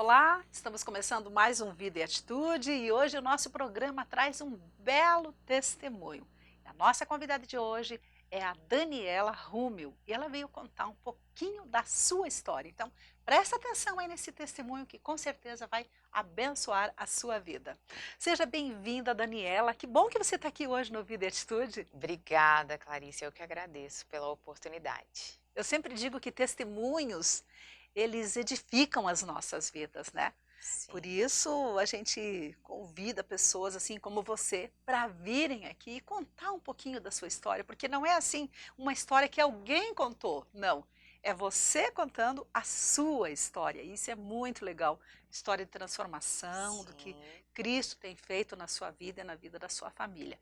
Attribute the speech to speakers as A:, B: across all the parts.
A: Olá, estamos começando mais um Vida e Atitude e hoje o nosso programa traz um belo testemunho. A nossa convidada de hoje é a Daniela Rúmel e ela veio contar um pouquinho da sua história. Então, presta atenção aí nesse testemunho que com certeza vai abençoar a sua vida. Seja bem-vinda, Daniela. Que bom que você está aqui hoje no Vida e Atitude.
B: Obrigada, Clarice. Eu que agradeço pela oportunidade.
A: Eu sempre digo que testemunhos, eles edificam as nossas vidas, né? Por
B: Sim,
A: isso a gente convida pessoas assim como você para virem aqui e contar um pouquinho da sua história, porque não é assim uma história que alguém contou, não. É você contando a sua história. Isso é muito legal. História de transformação, do que
B: sim.
A: Cristo tem feito na sua vida e na vida da sua família.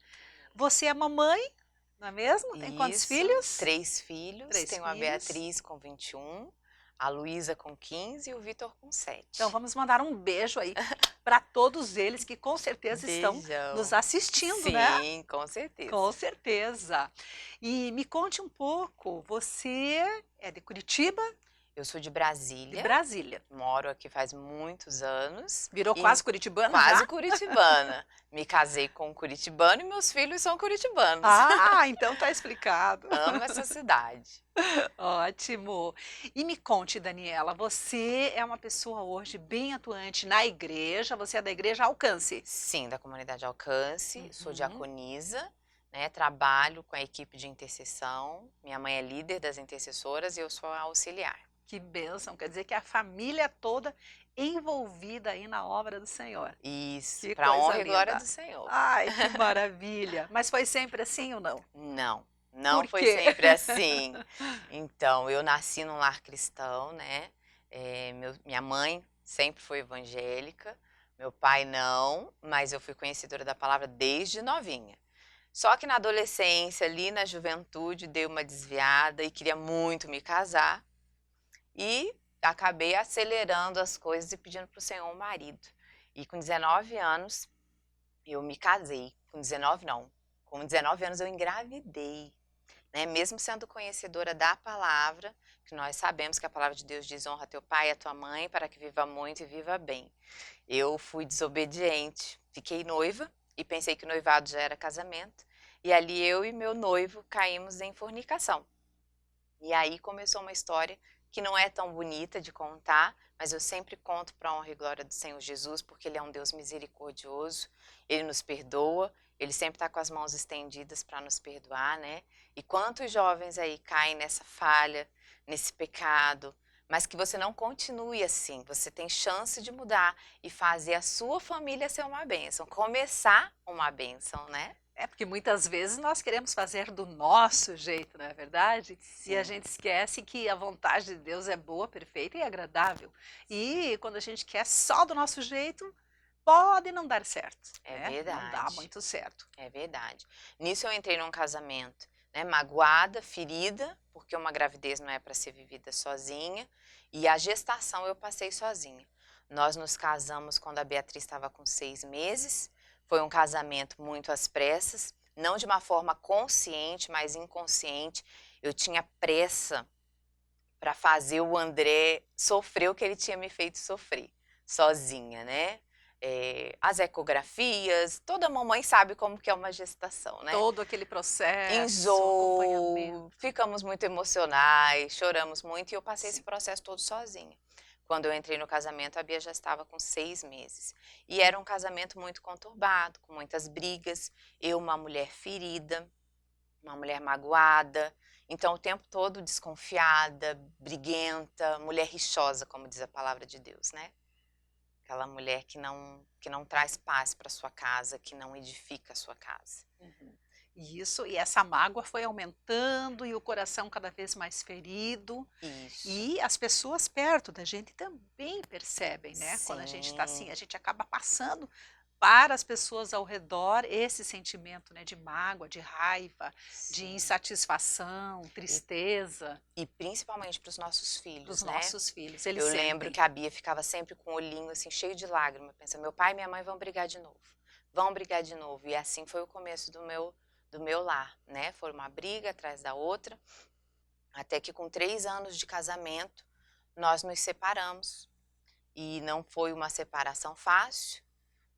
A: Você é mamãe, não é mesmo? Tem quantos
B: Isso,
A: filhos?
B: 3 filhos.
A: Três
B: Tenho a
A: filhos.
B: Beatriz com 21, a Luísa com 15 e o Vitor com
A: Então
B: 7.
A: vamos mandar um beijo aí para todos eles que com certeza estão nos
B: Beijão.
A: assistindo, né?
B: Sim, com certeza.
A: Com certeza. E me conte um pouco, você é de Curitiba,
B: Eu sou de
A: de
B: Brasília,
A: Brasília.
B: moro aqui faz muitos anos
A: Virou
B: e
A: quase curitibana já?
B: quase curitibana. Me casei com um curitibano e meus filhos são curitibanos.
A: Ah, então tá explicado.
B: Amo essa cidade.
A: Ótimo. E me conte, Daniela, você é uma pessoa hoje bem atuante na igreja, você é da igreja Alcance.
B: Sim, da comunidade Alcance, sou
A: Uhum.
B: diaconisa, né, trabalho com a equipe de intercessão. Minha mãe é líder das intercessoras e eu sou a auxiliar.
A: Que bênção, quer dizer que a família toda envolvida aí na obra do Senhor.
B: Isso,
A: Que
B: para
A: coisa
B: honra e glória
A: linda.
B: do Senhor.
A: Ai, que maravilha. Mas foi sempre assim ou não?
B: Não, não
A: Por
B: foi
A: quê?
B: sempre assim. Então, eu nasci num lar cristão, né? Minha mãe sempre foi evangélica, meu pai não, mas eu fui conhecedora da palavra desde novinha. Só que na adolescência, ali na juventude, dei uma desviada e queria muito me casar. E acabei acelerando as coisas e pedindo para o Senhor um marido. E com 19 anos, eu me casei. Com 19 não. Com 19 anos eu engravidei. Né? Mesmo sendo conhecedora da palavra, que nós sabemos que a palavra de Deus diz: honra teu pai e a tua mãe para que viva muito e viva bem. Eu fui desobediente, fiquei noiva e pensei que o noivado já era casamento. E ali eu e meu noivo caímos em fornicação. E aí começou uma história que não é tão bonita de contar, mas eu sempre conto para a honra e glória do Senhor Jesus, porque Ele é um Deus misericordioso, Ele nos perdoa, Ele sempre está com as mãos estendidas para nos perdoar, né? E quantos jovens aí caem nessa falha, nesse pecado, mas que você não continue assim, você tem chance de mudar e fazer a sua família ser uma bênção, começar uma bênção, né?
A: É porque muitas vezes nós queremos fazer do nosso jeito, não é verdade? E a
B: Sim,
A: gente esquece que a vontade de Deus é boa, perfeita e agradável.
B: sim,
A: E quando a gente quer só do nosso jeito, pode não dar certo,
B: é
A: né? Não dá
B: verdade.
A: muito certo.
B: É verdade. Nisso eu entrei num casamento, né, magoada, ferida, porque uma gravidez não é para ser vivida sozinha, e a gestação eu passei sozinha. Nós nos casamos quando a Beatriz estava com 6 meses. Foi um casamento muito às pressas, não de uma forma consciente, mas inconsciente. Eu tinha pressa para fazer o André sofrer o que ele tinha me feito sofrer, sozinha, né? As ecografias, toda mamãe sabe como que é uma gestação, né?
A: Todo aquele processo,
B: Enjoo,
A: acompanhamento.
B: ficamos muito emocionais, choramos muito e eu passei esse
A: Sim.
B: processo todo sozinha. Quando eu entrei no casamento, a Bia já estava com 6 meses. E era um casamento muito conturbado, com muitas brigas. Eu, uma mulher ferida, uma mulher magoada, então o tempo todo desconfiada, briguenta, mulher rixosa, como diz a palavra de Deus, né? Aquela mulher que não traz paz para sua casa, que não edifica a sua casa.
A: Uhum. Isso, e essa mágoa foi aumentando e o coração cada vez mais ferido.
B: Isso.
A: E as pessoas perto da gente também percebem, né? Quando a gente está assim,
B: Sim,
A: a gente acaba passando para as pessoas ao redor esse sentimento, né, de mágoa, de raiva, de
B: sim.
A: insatisfação,
B: E,
A: tristeza
B: e principalmente para os nossos
A: para os
B: filhos, né?
A: nossos filhos. Eles
B: Eu lembro
A: sentem.
B: que a Bia ficava sempre com o olhinho assim cheio de lágrimas, pensa, meu pai e minha mãe vão brigar de novo. Vão brigar de novo. E assim foi o começo do meu lar, né? Foi uma briga atrás da outra, até que com 3 anos de casamento, nós nos separamos. E não foi uma separação fácil,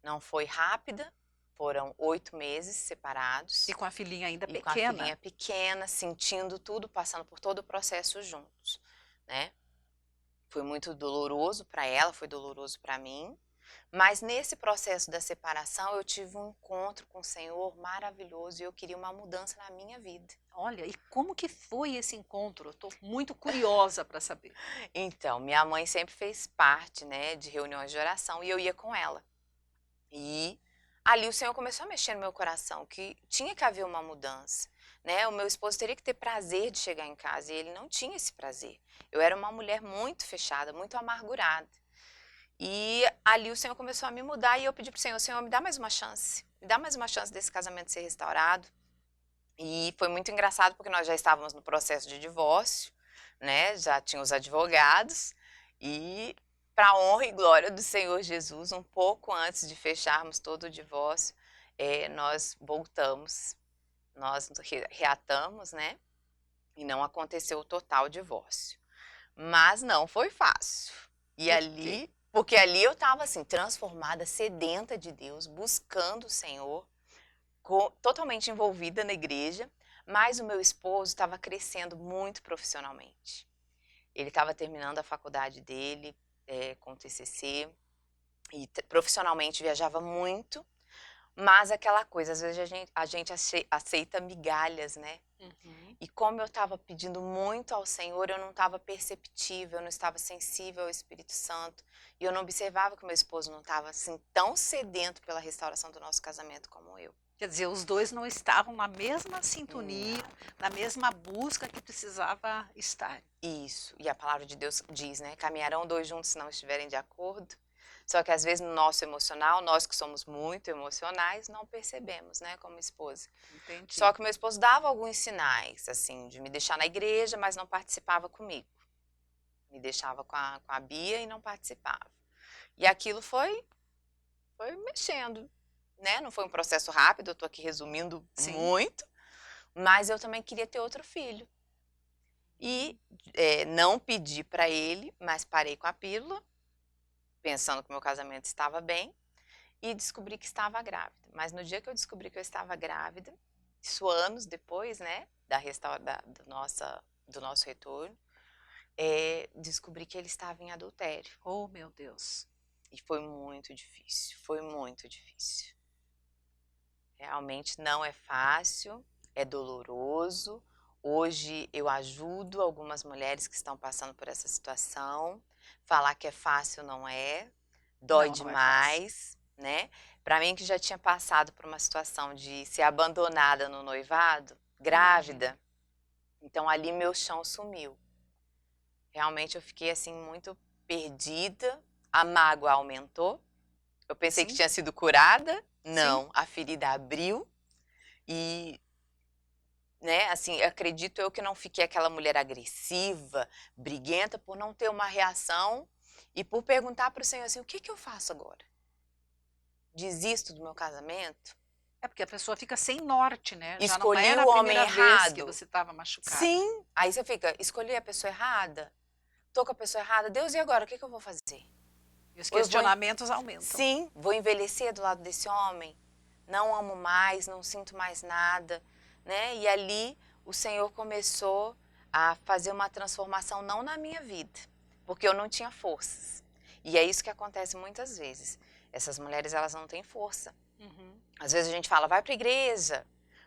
B: não foi rápida, foram 8 meses separados.
A: E com a filhinha ainda
B: E com a
A: pequena.
B: filhinha pequena, sentindo tudo, passando por todo o processo juntos, né? Foi muito doloroso para ela, foi doloroso para mim. Mas nesse processo da separação, eu tive um encontro com o Senhor maravilhoso e eu queria uma mudança na minha vida.
A: Olha, e como que foi esse encontro? Eu estou muito curiosa para saber.
B: Então, minha mãe sempre fez parte, né, de reuniões de oração e eu ia com ela. E ali o Senhor começou a mexer no meu coração, que tinha que haver uma mudança, né? O meu esposo teria que ter prazer de chegar em casa e ele não tinha esse prazer. Eu era uma mulher muito fechada, muito amargurada. E ali o Senhor começou a me mudar e eu pedi para o Senhor, Senhor, me dá mais uma chance. Me dá mais uma chance desse casamento ser restaurado. E foi muito engraçado porque nós já estávamos no processo de divórcio, né? Já tinha os advogados e para a honra e glória do Senhor Jesus, um pouco antes de fecharmos todo o divórcio, nós voltamos, nós reatamos, né? E não aconteceu o total divórcio. Mas não foi fácil. E ali, porque ali eu estava assim, transformada, sedenta de Deus, buscando o Senhor, totalmente envolvida na igreja, mas o meu esposo estava crescendo muito profissionalmente. Ele estava terminando a faculdade dele, com o TCC, e profissionalmente viajava muito, mas aquela coisa, às vezes a gente aceita migalhas, né?
A: Uhum.
B: E como eu estava pedindo muito ao Senhor, eu não estava perceptível, eu não estava sensível ao Espírito Santo. E eu não observava que o meu esposo não estava assim tão sedento pela restauração do nosso casamento como eu.
A: Quer dizer, os dois não estavam na mesma sintonia, na mesma busca que precisava estar.
B: Isso, e a palavra de Deus diz, né? Caminharão 2 juntos se não estiverem de acordo. Só que às vezes no nosso emocional, nós que somos muito emocionais, não percebemos, né, como esposa.
A: Entendi.
B: Só que meu esposo dava alguns sinais, assim, de me deixar na igreja, mas não participava comigo. Me deixava com a Bia e não participava. E aquilo foi mexendo, né? Não foi um processo rápido, eu tô aqui resumindo muito, mas eu também queria ter outro filho. E não pedi para ele, mas parei com a pílula, pensando que meu casamento estava bem, e descobri que estava grávida. Mas no dia que eu descobri que eu estava grávida, isso anos depois, né, do nosso retorno, descobri que ele estava em adultério.
A: Oh, meu Deus.
B: E foi muito difícil, foi muito difícil. Realmente não é fácil, é doloroso. Hoje eu ajudo algumas mulheres que estão passando por essa situação. Falar que é fácil não é, dói demais, né? Para mim que já tinha passado por uma situação de ser abandonada no noivado, grávida, então ali meu chão sumiu. Realmente eu fiquei assim muito perdida, a mágoa aumentou. Eu pensei que tinha sido curada, não, a ferida abriu e, né, assim, acredito eu que não fiquei aquela mulher agressiva, briguenta, por não ter uma reação e por perguntar para o Senhor assim, o que eu faço agora? Desisto do meu casamento?
A: É porque a pessoa fica sem norte, né? Já não
B: Escolhi
A: era a
B: o homem
A: primeira vez que
B: errado.
A: você estava machucada.
B: Sim, aí você fica, escolhi a pessoa errada, tô com a pessoa errada, Deus, e agora, o que eu vou fazer?
A: E os questionamentos aumentam.
B: Sim, vou envelhecer do lado desse homem, não amo mais, não sinto mais nada, né? E ali o Senhor começou a fazer uma transformação não na minha vida, porque eu não tinha forças. E é isso que acontece muitas vezes. Essas mulheres, elas não têm força. Às vezes a gente fala, vai para a igreja,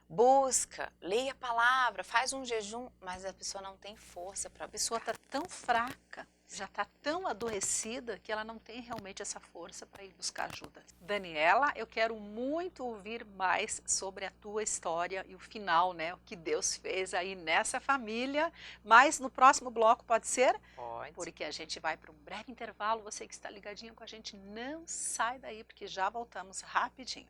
B: busca, leia a palavra, faz um jejum, mas a pessoa não tem força para buscar.
A: A pessoa está tão fraca, já está tão adoecida que ela não tem realmente essa força para ir buscar ajuda. Daniela, eu quero muito ouvir mais sobre a tua história e o final, né? O que Deus fez aí nessa família. Mas no próximo bloco pode ser?
B: Pode.
A: Porque a gente vai para um breve intervalo. Você que está ligadinho com a gente, não sai daí, porque já voltamos rapidinho.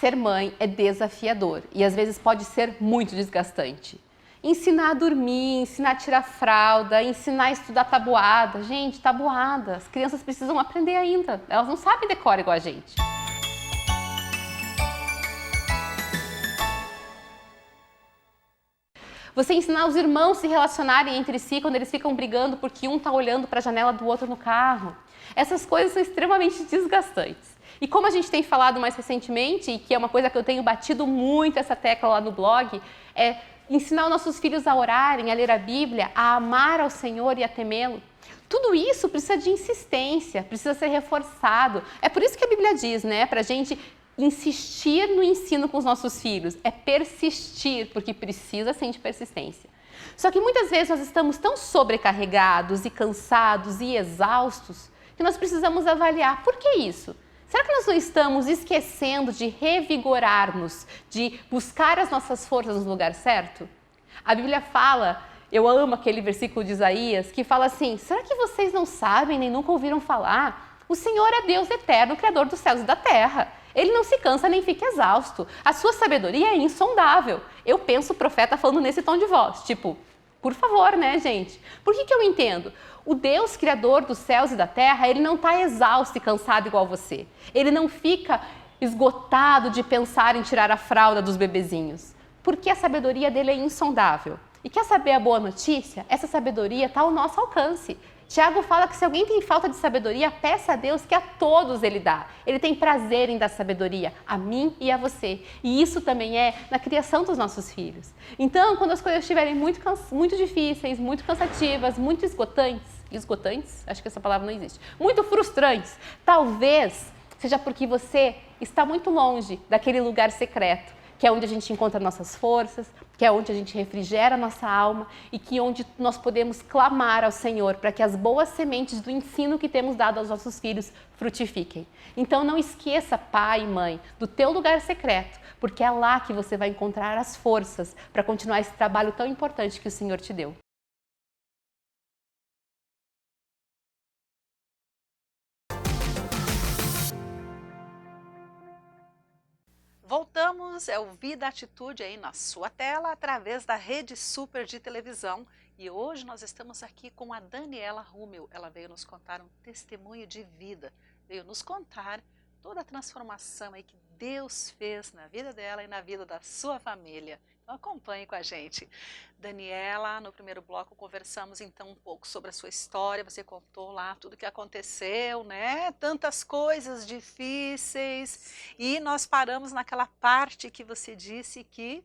C: Ser mãe é desafiador e às vezes pode ser muito desgastante. Ensinar a dormir, ensinar a tirar fralda, ensinar a estudar tabuada. Gente, tabuada, as crianças precisam aprender ainda, elas não sabem decorar igual a gente. Você ensinar os irmãos a se relacionarem entre si quando eles ficam brigando porque um está olhando para a janela do outro no carro. Essas coisas são extremamente desgastantes. E como a gente tem falado mais recentemente, e que é uma coisa que eu tenho batido muito essa tecla lá no blog, é ensinar os nossos filhos a orarem, a ler a Bíblia, a amar ao Senhor e a temê-lo. Tudo isso precisa de insistência, precisa ser reforçado. É por isso que a Bíblia diz, né, para a gente insistir no ensino com os nossos filhos, é persistir, porque precisa sim de persistência. Só que muitas vezes nós estamos tão sobrecarregados e cansados e exaustos que nós precisamos avaliar por que isso? Será que nós não estamos esquecendo de revigorarmos, de buscar as nossas forças no lugar certo? A Bíblia fala, eu amo aquele versículo de Isaías, que fala assim, será que vocês não sabem nem nunca ouviram falar? O Senhor é Deus eterno, Criador dos céus e da terra. Ele não se cansa nem fica exausto. A sua sabedoria é insondável. Eu penso o profeta falando nesse tom de voz, tipo, por favor, né, gente? Por que eu entendo? O Deus criador dos céus e da terra, ele não está exausto e cansado igual você. Ele não fica esgotado de pensar em tirar a fralda dos bebezinhos. Porque a sabedoria dele é insondável. E quer saber a boa notícia? Essa sabedoria está ao nosso alcance. Tiago fala que se alguém tem falta de sabedoria, peça a Deus que a todos ele dá. Ele tem prazer em dar sabedoria a mim e a você. E isso também é na criação dos nossos filhos. Então, quando as coisas estiverem muito difíceis, muito cansativas, muito esgotantes, acho que essa palavra não existe, muito frustrantes, talvez seja porque você está muito longe daquele lugar secreto, que é onde a gente encontra nossas forças, que é onde a gente refrigera a nossa alma e que onde nós podemos clamar ao Senhor para que as boas sementes do ensino que temos dado aos nossos filhos frutifiquem. Então não esqueça, pai e mãe, do teu lugar secreto, porque é lá que você vai encontrar as forças para continuar esse trabalho tão importante que o Senhor te deu.
A: Voltamos, é o Vida Atitude aí na sua tela, através da Rede Super de televisão. E hoje nós estamos aqui com a Daniela Rumel. Ela veio nos contar um testemunho de vida, veio nos contar toda a transformação aí que Deus fez na vida dela e na vida da sua família. Então acompanhe com a gente. Daniela, no primeiro bloco conversamos então um pouco sobre a sua história, você contou lá tudo que aconteceu, né? Tantas coisas difíceis, e nós paramos naquela parte que você disse que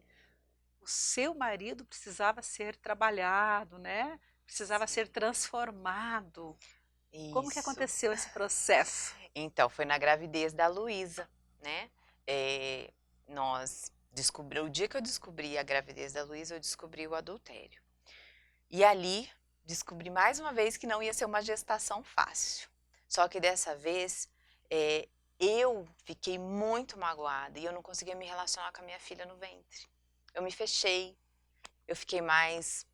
A: o seu marido precisava ser trabalhado, né? Precisava ser transformado. Como que
B: Isso.
A: aconteceu esse processo?
B: Então, foi na gravidez da Luísa, né? O dia que eu descobri a gravidez da Luísa, eu descobri o adultério. E ali, descobri mais uma vez que não ia ser uma gestação fácil. Só que dessa vez, eu fiquei muito magoada e eu não conseguia me relacionar com a minha filha no ventre. Eu me fechei, eu fiquei mais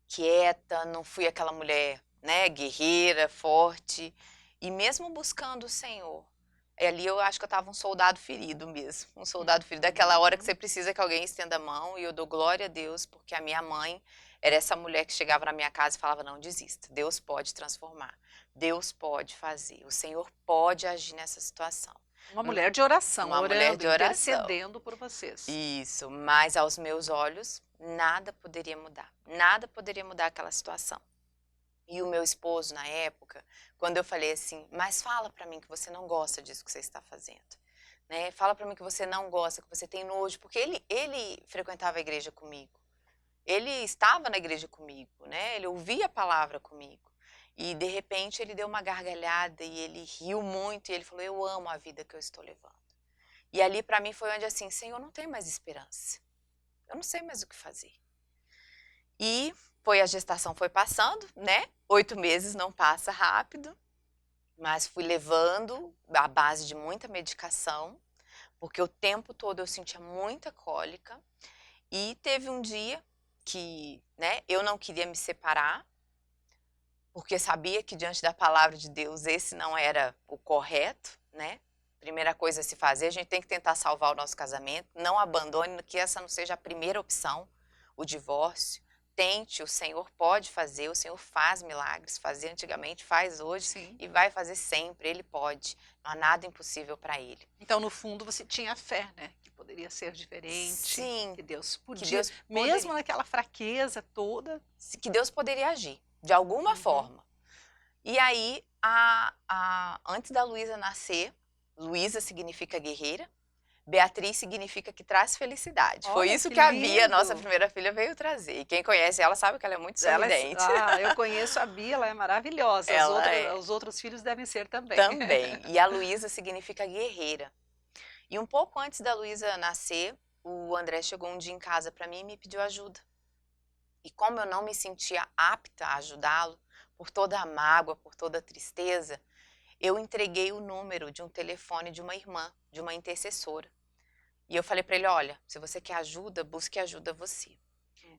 B: quieta, não fui aquela mulher, né, guerreira, forte. E mesmo buscando o Senhor, ali eu acho que eu estava um soldado ferido mesmo. Um soldado ferido, daquela hora que você precisa que alguém estenda a mão. E eu dou glória a Deus, porque a minha mãe era essa mulher que chegava na minha casa e falava, não desista, Deus pode transformar, Deus pode fazer, o Senhor pode agir nessa situação.
A: Uma mulher de oração,
B: Uma
A: orando,
B: mulher de oração.
A: intercedendo por vocês.
B: Isso, mas aos meus olhos, nada poderia mudar aquela situação. E o meu esposo, na época, quando eu falei assim, mas fala pra mim que você não gosta disso que você está fazendo, né? Fala pra mim que você não gosta, que você tem nojo, porque ele frequentava a igreja comigo. Ele estava na igreja comigo, né? Ele ouvia a palavra comigo. E, de repente, ele deu uma gargalhada e ele riu muito e ele falou, eu amo a vida que eu estou levando. E ali, pra mim, foi onde assim, Senhor, não tem mais esperança. Eu não sei mais o que fazer. E a gestação foi passando, né? 8 meses não passa rápido, mas fui levando à base de muita medicação, porque o tempo todo eu sentia muita cólica. E teve um dia que, né, eu não queria me separar, porque sabia que diante da palavra de Deus esse não era o correto, né? Primeira coisa a se fazer, a gente tem que tentar salvar o nosso casamento, não abandone, que essa não seja a primeira opção, o divórcio. tente, o Senhor pode fazer, o Senhor faz milagres, fazia antigamente, faz hoje
A: Sim.
B: e vai fazer sempre, Ele pode. Não há nada impossível para Ele.
A: Então, no fundo, você tinha fé, né? Que poderia ser diferente,
B: Sim,
A: que Deus
B: que
A: podia,
B: Deus
A: mesmo
B: poderia,
A: naquela fraqueza toda.
B: que Deus poderia agir, de alguma
A: Uhum.
B: forma. E aí, antes da Luísa nascer, Luísa significa guerreira, Beatriz significa que traz felicidade. Foi
A: Olha,
B: isso
A: que
B: que a Bia, nossa
A: lindo!
B: primeira filha, veio trazer. E quem conhece ela sabe que ela é muito
A: Ela
B: sorridente.
A: eu conheço a Bia, ela é maravilhosa.
B: Ela é
A: Os outros filhos devem ser também.
B: também. E a Luísa significa guerreira. E um pouco antes da Luísa nascer, o André chegou um dia em casa para mim e me pediu ajuda. E como eu não me sentia apta a ajudá-lo, por toda a mágoa, por toda a tristeza, eu entreguei o número de um telefone de uma irmã, de uma intercessora. E eu falei para ele, olha, se você quer ajuda, busque ajuda você.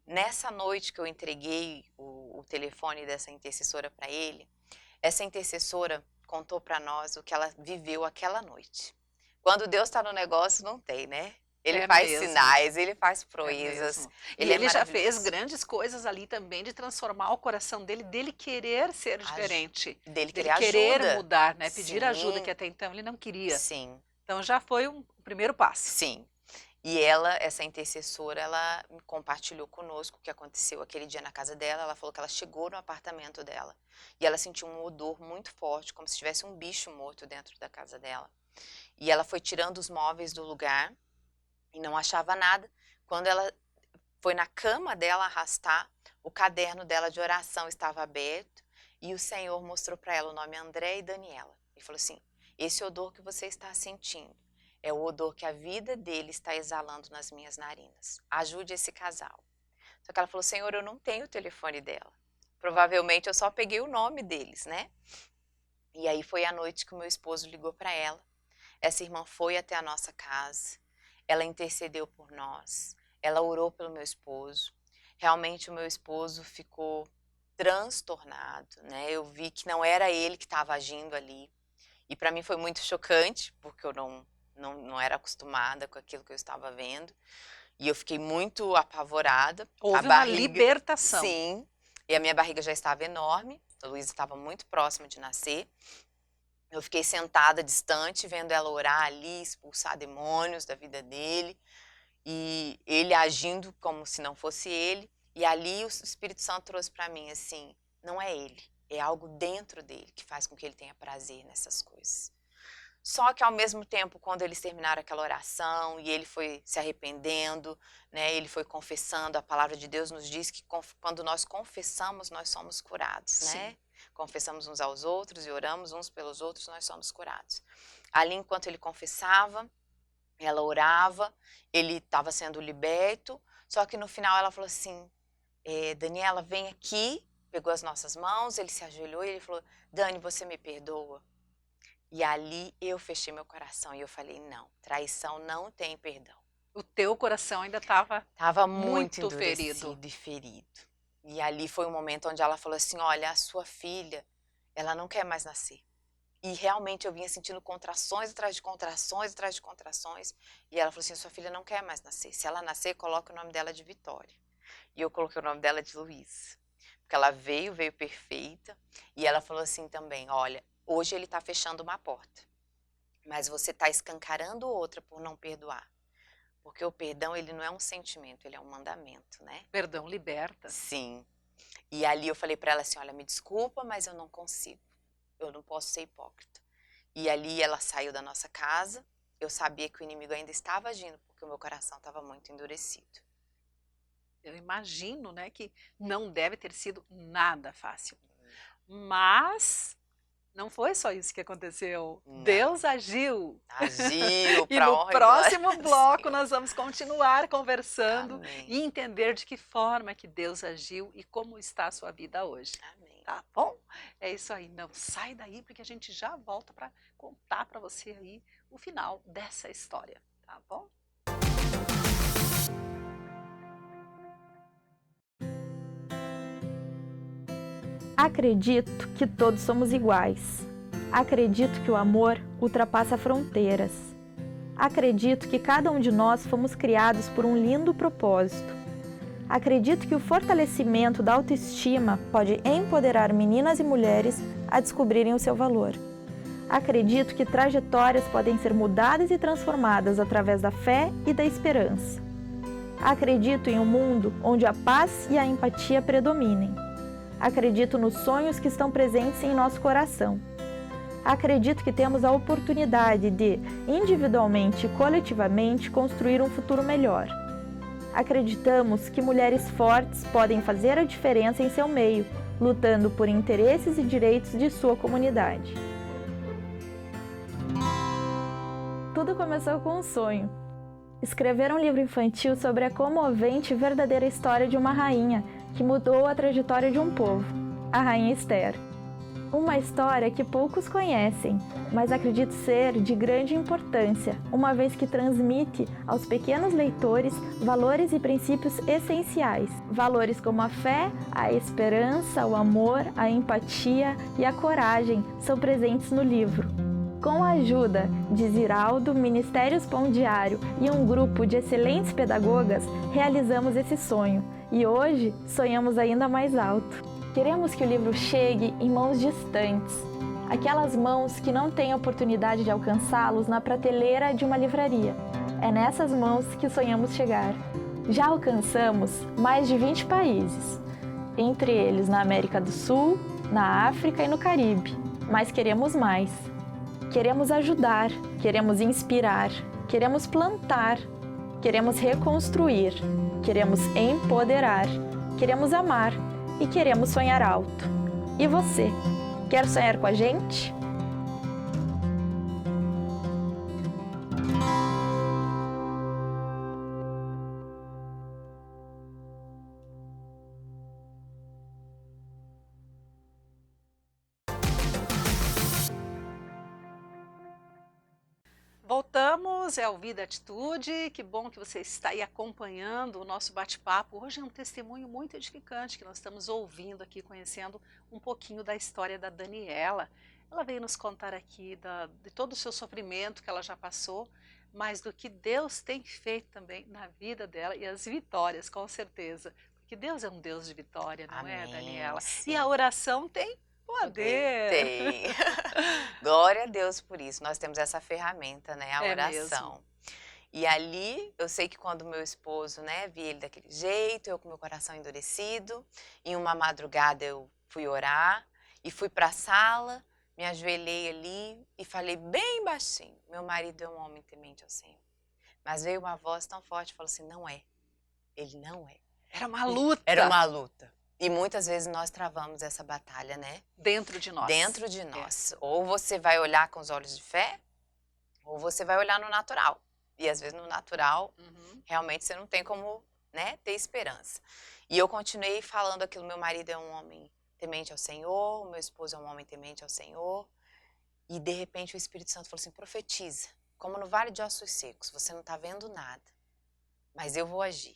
B: Nessa noite que eu entreguei o telefone dessa intercessora para ele, essa intercessora contou para nós o que ela viveu aquela noite. Quando Deus está no negócio, não tem, né? Ele
A: É
B: faz
A: mesmo.
B: sinais, ele faz
A: É
B: proezas.
A: mesmo.
B: Ele
A: E ele já
B: maravilhoso.
A: fez grandes coisas ali também de transformar o coração dele querer ser diferente,
B: Dele
A: dele
B: querer
A: querer
B: ajuda.
A: mudar, né? Pedir ajuda,
B: Sim,
A: que até então ele não queria.
B: sim,
A: Então já foi o primeiro passo.
B: sim. E ela, essa intercessora, ela compartilhou conosco o que aconteceu aquele dia na casa dela. Ela falou que ela chegou no apartamento dela e ela sentiu um odor muito forte, como se tivesse um bicho morto dentro da casa dela. E ela foi tirando os móveis do lugar e não achava nada. Quando ela foi na cama dela arrastar, o caderno dela de oração estava aberto e o Senhor mostrou para ela o nome André e Daniela. Ele falou assim, esse odor que você está sentindo é o odor que a vida dele está exalando nas minhas narinas. Ajude esse casal. Só que ela falou, Senhor, eu não tenho o telefone dela. Provavelmente eu só peguei o nome deles, né? E aí foi a noite que o meu esposo ligou para ela. Essa irmã foi até a nossa casa. Ela intercedeu por nós. Ela orou pelo meu esposo. Realmente o meu esposo ficou transtornado, né? Eu vi que não era ele que estava agindo ali. E para mim foi muito chocante, porque eu não era acostumada com aquilo que eu estava vendo. E eu fiquei muito apavorada.
A: Houve uma libertação.
B: Sim. E a minha barriga já estava enorme. A Luísa estava muito próxima de nascer. Eu fiquei sentada distante, vendo ela orar ali, expulsar demônios da vida dele. E ele agindo como se não fosse ele. E ali o Espírito Santo trouxe para mim assim, não é ele. É algo dentro dele que faz com que ele tenha prazer nessas coisas. Só que ao mesmo tempo, quando eles terminaram aquela oração e ele foi se arrependendo, né, ele foi confessando, a palavra de Deus nos diz que quando nós confessamos, nós somos curados, né? Confessamos uns aos outros e oramos uns pelos outros, nós somos curados. Ali, enquanto ele confessava, ela orava, ele estava sendo liberto, só que no final ela falou assim, Daniela, vem aqui, pegou as nossas mãos, ele se ajoelhou e ele falou, Dani, você me perdoa? E ali eu fechei meu coração e eu falei, não, traição não tem perdão.
A: O teu coração ainda estava
B: muito
A: ferido.
B: endurecido e ferido. E ali foi um momento onde ela falou assim, olha, a sua filha, ela não quer mais nascer. E realmente eu vinha sentindo contrações atrás de contrações, atrás de contrações. E ela falou assim, sua filha não quer mais nascer. Se ela nascer, coloque o nome dela de Vitória. E eu coloquei o nome dela de Luísa. Porque ela veio perfeita. E ela falou assim também, olha, hoje ele está fechando uma porta, mas você está escancarando outra por não perdoar. Porque o perdão, ele não é um sentimento, ele é um mandamento, né?
A: Perdão liberta.
B: Sim. E ali eu falei para ela assim, olha, me desculpa, mas eu não consigo. Eu não posso ser hipócrita. E ali ela saiu da nossa casa, eu sabia que o inimigo ainda estava agindo, porque o meu coração estava muito endurecido.
A: Eu imagino, né, que não deve ter sido nada fácil. Mas não foi só isso que aconteceu.
B: Não.
A: Deus agiu.
B: Agiu.
A: E no próximo bloco nós vamos continuar conversando.
B: Amém.
A: E entender de que forma que Deus agiu e como está a sua vida hoje.
B: Amém.
A: Tá bom? É isso aí. Não sai daí, porque a gente já volta para contar para você aí o final dessa história. Tá bom?
D: Acredito que todos somos iguais. Acredito que o amor ultrapassa fronteiras. Acredito que cada um de nós fomos criados por um lindo propósito. Acredito que o fortalecimento da autoestima pode empoderar meninas e mulheres a descobrirem o seu valor. Acredito que trajetórias podem ser mudadas e transformadas através da fé e da esperança. Acredito em um mundo onde a paz e a empatia predominem. Acredito nos sonhos que estão presentes em nosso coração. Acredito que temos a oportunidade de, individualmente e coletivamente, construir um futuro melhor. Acreditamos que mulheres fortes podem fazer a diferença em seu meio, lutando por interesses e direitos de sua comunidade. Tudo começou com um sonho. Escrever um livro infantil sobre a comovente e verdadeira história de uma rainha que mudou a trajetória de um povo, a Rainha Esther. Uma história que poucos conhecem, mas acredito ser de grande importância, uma vez que transmite aos pequenos leitores valores e princípios essenciais. Valores como a fé, a esperança, o amor, a empatia e a coragem são presentes no livro. Com a ajuda de Ziraldo, Ministérios Pão Diário e um grupo de excelentes pedagogas, realizamos esse sonho e hoje sonhamos ainda mais alto. Queremos que o livro chegue em mãos distantes, aquelas mãos que não têm a oportunidade de alcançá-los na prateleira de uma livraria. É nessas mãos que sonhamos chegar. Já alcançamos mais de 20 países, entre eles na América do Sul, na África e no Caribe. Mas queremos mais. Queremos ajudar, queremos inspirar, queremos plantar, queremos reconstruir, queremos empoderar, queremos amar e queremos sonhar alto. E você, quer sonhar com a gente?
A: Voltamos, é o Vida Atitude, que bom que você está aí acompanhando o nosso bate-papo. Hoje é um testemunho muito edificante que nós estamos ouvindo aqui, conhecendo um pouquinho da história da Daniela. Ela veio nos contar aqui de todo o seu sofrimento que ela já passou, mas do que Deus tem feito também na vida dela e as vitórias, com certeza. Porque Deus é um Deus de vitória, não é,
B: Amém,
A: Daniela?
B: sim.
A: E a oração tem poder.
B: Tem. Glória a Deus por isso. Nós temos essa ferramenta, né? A
A: É
B: oração.
A: mesmo.
B: E ali, eu sei que quando meu esposo, né, vi ele daquele jeito, eu com meu coração endurecido, em uma madrugada eu fui orar e fui para a sala, me ajoelhei ali e falei bem baixinho: meu marido é um homem temente ao Senhor. Mas veio uma voz tão forte e falou assim: não é. Ele não é.
A: Era uma luta.
B: Era uma luta. E muitas vezes nós travamos essa batalha, né?
A: Dentro de nós.
B: Dentro de nós. Ou você vai olhar com os olhos de fé, ou você vai olhar no natural. E às vezes no natural, realmente você não tem como, né, ter esperança. E eu continuei falando aquilo: meu marido é um homem temente ao Senhor, o meu esposo é um homem temente ao Senhor. E de repente o Espírito Santo falou assim: profetiza, como no vale de ossos secos, você não está vendo nada, mas eu vou agir.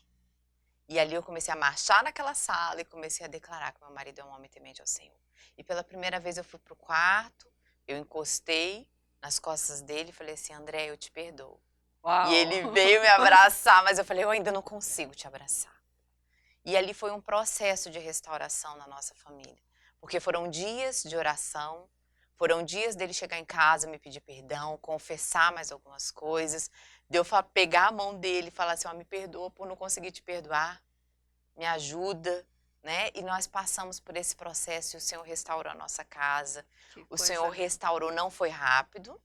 B: E ali eu comecei a marchar naquela sala e comecei a declarar que meu marido é um homem temente ao Senhor. E pela primeira vez eu fui pro quarto, eu encostei nas costas dele e falei assim: André, eu te perdoo.
A: Uau.
B: E ele veio me abraçar, mas eu falei: eu ainda não consigo te abraçar. E ali foi um processo de restauração na nossa família. Porque foram dias de oração, foram dias dele chegar em casa, me pedir perdão, confessar mais algumas coisas, de eu pegar a mão dele e falar assim: me perdoa por não conseguir te perdoar, me ajuda, né? E nós passamos por esse processo e o Senhor restaurou a nossa casa. O Senhor restaurou, não foi rápido.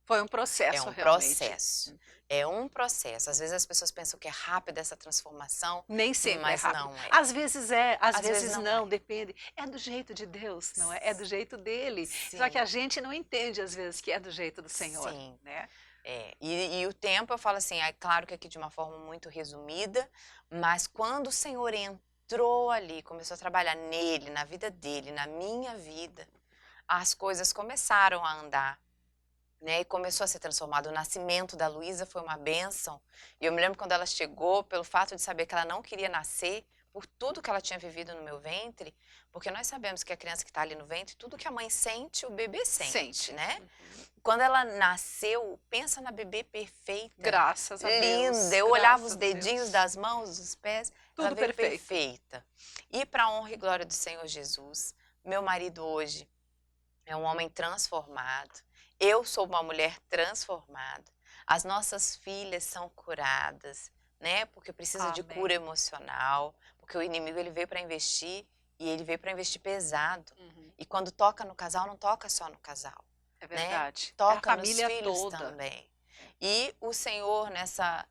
A: Foi um processo,
B: realmente.
A: processo.
B: É um processo. Às vezes as pessoas pensam que é rápida essa transformação.
A: Nem sempre
B: mas
A: é rápido.
B: Não é.
A: Às vezes é, às vezes não,
B: é.
A: depende. É do jeito de Deus, não é? É do jeito dele.
B: Sim.
A: Só que a gente não entende às vezes que é do jeito do Senhor,
B: Sim.
A: né?
B: E o tempo, eu falo assim, é claro que aqui de uma forma muito resumida, mas quando o Senhor entrou ali, começou a trabalhar nele, na vida dele, na minha vida, as coisas começaram a andar. Né, e começou a ser transformado. O nascimento da Luísa foi uma bênção. E eu me lembro quando ela chegou, pelo fato de saber que ela não queria nascer, por tudo que ela tinha vivido no meu ventre, porque nós sabemos que a criança que está ali no ventre, tudo que a mãe sente, o bebê sente, né? Quando ela nasceu, pensa na bebê perfeita.
A: Graças a Deus.
B: Linda. Eu olhava os dedinhos das mãos, dos pés, ela
A: Tudo
B: veio
A: perfeito.
B: perfeita. E para a honra e glória do Senhor Jesus, meu marido hoje é um homem transformado. Eu sou uma mulher transformada. As nossas filhas são curadas, né? Porque precisa de
A: Amém.
B: cura emocional, porque o inimigo ele veio para investir e ele veio para investir pesado. E quando toca no casal, não toca só no casal.
A: É verdade.
B: Toca
A: é a
B: nos
A: família
B: filhos
A: toda.
B: também. E o Senhor, nessa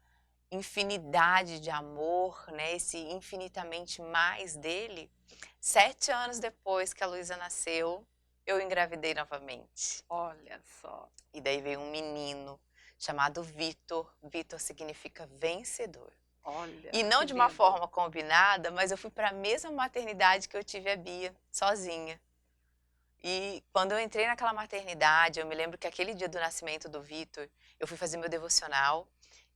B: infinidade de amor, né, esse infinitamente mais dele, 7 anos depois que a Luísa nasceu, eu engravidei novamente.
A: Olha só.
B: E daí veio um menino chamado Vitor. Vitor significa vencedor.
A: Olha.
B: E não
A: que
B: de uma
A: lindo.
B: forma combinada, mas eu fui para a mesma maternidade que eu tive a Bia, sozinha. E quando eu entrei naquela maternidade, eu me lembro que aquele dia do nascimento do Vitor, eu fui fazer meu devocional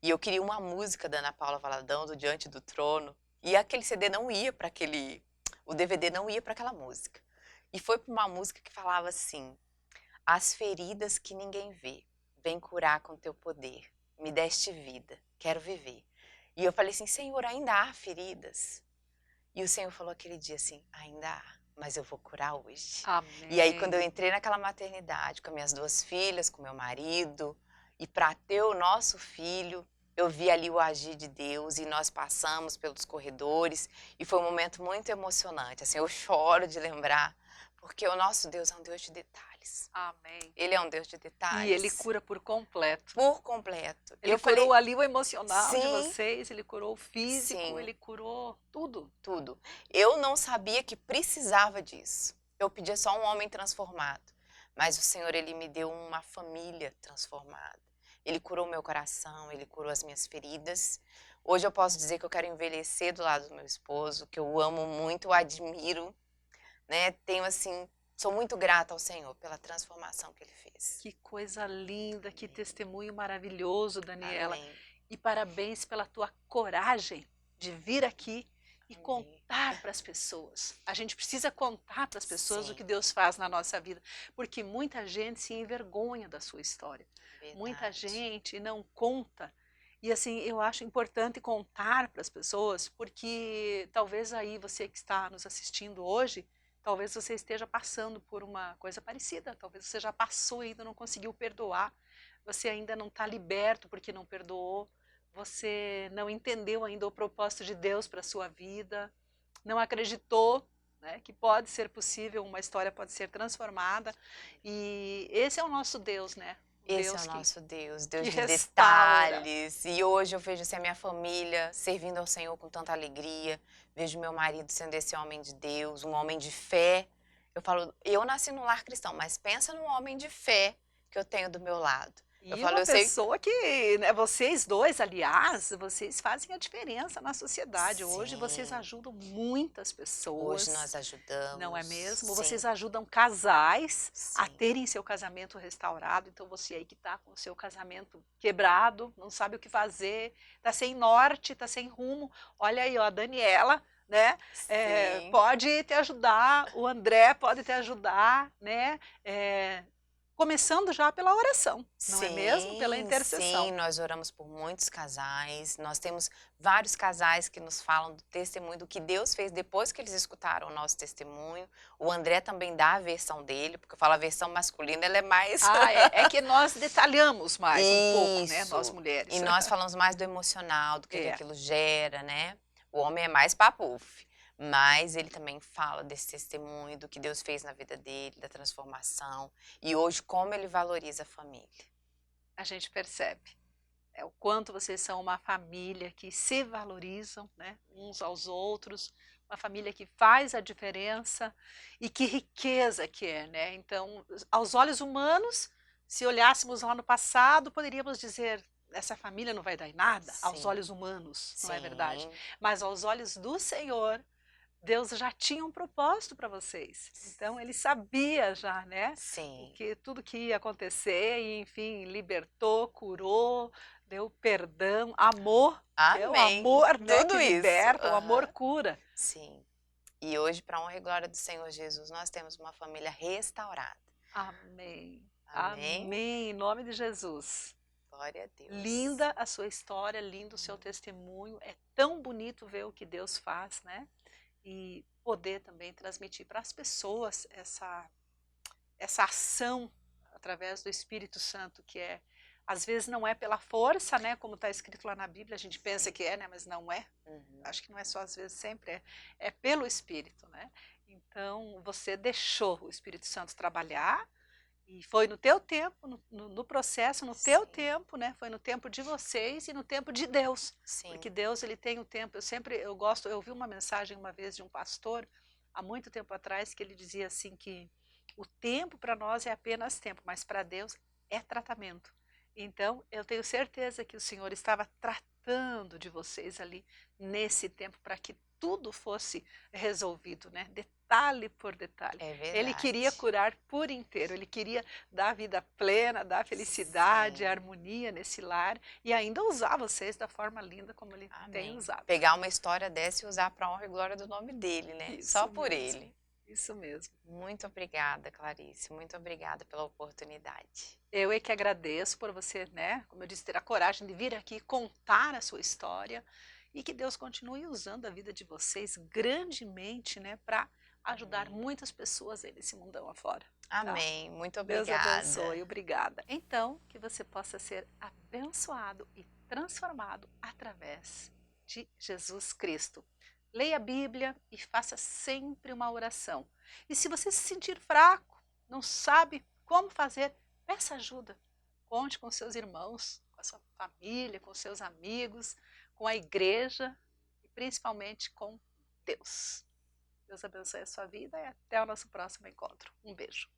B: e eu queria uma música da Ana Paula Valadão, do Diante do Trono, e aquele CD não ia para aquele, o DVD não ia para aquela música. E foi para uma música que falava assim: as feridas que ninguém vê, vem curar com teu poder, me deste vida, quero viver. E eu falei assim: Senhor, ainda há feridas? E o Senhor falou aquele dia assim: ainda há, mas eu vou curar hoje.
A: Amém.
B: E aí quando eu entrei naquela maternidade com minhas 2 filhas, com meu marido, e para ter o nosso filho, eu vi ali o agir de Deus e nós passamos pelos corredores e foi um momento muito emocionante. Assim, eu choro de lembrar, porque o nosso Deus é um Deus de detalhes.
A: Amém.
B: Ele é um Deus de detalhes.
A: E ele cura por completo.
B: Por completo.
A: Ele
B: eu
A: curou
B: falei,
A: ali o emocional de
B: sim,
A: vocês, ele curou o físico,
B: sim,
A: ele curou tudo.
B: tudo. Eu não sabia que precisava disso. Eu pedia só um homem transformado. Mas o Senhor, ele me deu uma família transformada. Ele curou meu coração, ele curou as minhas feridas. Hoje eu posso dizer que eu quero envelhecer do lado do meu esposo, que eu o amo muito, o admiro, né? Tenho assim, sou muito grata ao Senhor pela transformação que ele fez.
A: Que coisa linda, que testemunho maravilhoso, Daniela.
B: Amém.
A: E parabéns pela tua coragem de vir aqui e
B: Amém.
A: contar para as pessoas. A gente precisa contar para as pessoas
B: Sim.
A: o que Deus faz na nossa vida, porque muita gente se envergonha da sua história. Muita
B: Verdade.
A: gente não conta. E assim, eu acho importante contar para as pessoas, porque talvez aí você que está nos assistindo hoje, talvez você esteja passando por uma coisa parecida, talvez você já passou e ainda não conseguiu perdoar, você ainda não está liberto porque não perdoou, você não entendeu ainda o propósito de Deus para a sua vida, não acreditou, né, que pode ser possível, uma história pode ser transformada, e esse é o nosso Deus, né?
B: Esse
A: Deus
B: é o
A: que
B: nosso Deus, Deus
A: que
B: de
A: restaura.
B: detalhes. E hoje eu vejo assim, a minha família servindo ao Senhor com tanta alegria. Vejo meu marido sendo esse homem de Deus, um homem de fé. Eu falo, eu nasci num lar cristão, mas pensa num homem de fé que eu tenho do meu lado.
A: E
B: Eu falo,
A: uma
B: eu sei.
A: pessoa que, né, vocês dois, aliás, vocês fazem a diferença na sociedade. Hoje vocês
B: Sim.
A: ajudam muitas pessoas.
B: Hoje nós ajudamos.
A: Não é mesmo?
B: Sim.
A: Vocês ajudam casais a
B: Sim.
A: terem seu casamento restaurado. Então você aí que está com o seu casamento quebrado, não sabe o que fazer, está sem norte, está sem rumo. Olha aí, ó, a Daniela, né?
B: Sim.
A: Pode te ajudar, o André pode te ajudar, né? Começando já pela oração, não é mesmo? Pela intercessão.
B: Sim, nós oramos por muitos casais, nós temos vários casais que nos falam do testemunho do que Deus fez depois que eles escutaram o nosso testemunho. O André também dá a versão dele, porque eu falo a versão masculina, ela é mais...
A: É que nós detalhamos mais um pouco, né,
B: Isso.
A: nós mulheres.
B: E nós falamos mais do emocional, do que aquilo gera, né? O homem é mais papuf. Mas ele também fala desse testemunho, do que Deus fez na vida dele, da transformação. E hoje, como ele valoriza a família.
A: A gente percebe o quanto vocês são uma família que se valorizam, né, uns aos outros. Uma família que faz a diferença e que riqueza que é, né? Então, aos olhos humanos, se olhássemos lá no passado, poderíamos dizer... Essa família não vai dar em nada, aos olhos humanos, não é verdade? Mas aos olhos do Senhor, Deus já tinha um propósito para vocês. Então ele sabia já, né?
B: Sim.
A: Que tudo que ia acontecer e, enfim, libertou, curou, deu perdão, amor. É o
B: Amém.
A: amor, né,
B: Tudo
A: que
B: isso.
A: liberta, o amor
B: Aham.
A: cura.
B: Sim. E hoje, para honra e glória do Senhor Jesus, nós temos uma família restaurada.
A: Amém.
B: Amém?
A: Amém. Em nome de Jesus.
B: Glória a Deus.
A: Linda a sua história, lindo o seu testemunho. É tão bonito ver o que Deus faz, né? E poder também transmitir para as pessoas essa ação através do Espírito Santo, que é, às vezes não é pela força, né? Como está escrito lá na Bíblia, a gente pensa que é, né? Mas não é.
B: Uhum.
A: Acho que não é só às vezes, sempre é pelo Espírito, né? Então você deixou o Espírito Santo trabalhar e foi no teu tempo, no processo, no teu
B: Sim.
A: tempo, né? Foi no tempo de vocês e no tempo de Deus,
B: Sim.
A: porque Deus ele tem o tempo. Eu ouvi uma mensagem uma vez de um pastor há muito tempo atrás que ele dizia assim que o tempo para nós é apenas tempo, mas para Deus é tratamento. Então, eu tenho certeza que o Senhor estava tratando de vocês ali nesse tempo para que tudo fosse resolvido, né? Detalhe por detalhe.
B: É verdade.
A: Ele queria curar por inteiro, ele queria dar vida plena, dar felicidade,
B: Sim.
A: harmonia nesse lar e ainda usar vocês da forma linda como ele tem
B: Amém.
A: usado.
B: Pegar uma história dessa e usar para honra e glória do nome dele, né?
A: Isso
B: Só por
A: mesmo.
B: ele.
A: Isso mesmo.
B: Muito obrigada, Clarice. Muito obrigada pela oportunidade.
A: Eu é que agradeço por você, né, como eu disse, ter a coragem de vir aqui contar a sua história e que Deus continue usando a vida de vocês grandemente, né, para ajudar
B: Amém.
A: muitas pessoas aí nesse mundão afora.
B: Amém. Muito
A: Deus
B: obrigada.
A: abençoe, obrigada. Então, que você possa ser abençoado e transformado através de Jesus Cristo. Leia a Bíblia e faça sempre uma oração. E se você se sentir fraco, não sabe como fazer, peça ajuda. Conte com seus irmãos, com a sua família, com seus amigos, com a igreja e principalmente com Deus. Deus abençoe a sua vida e até o nosso próximo encontro. Um beijo.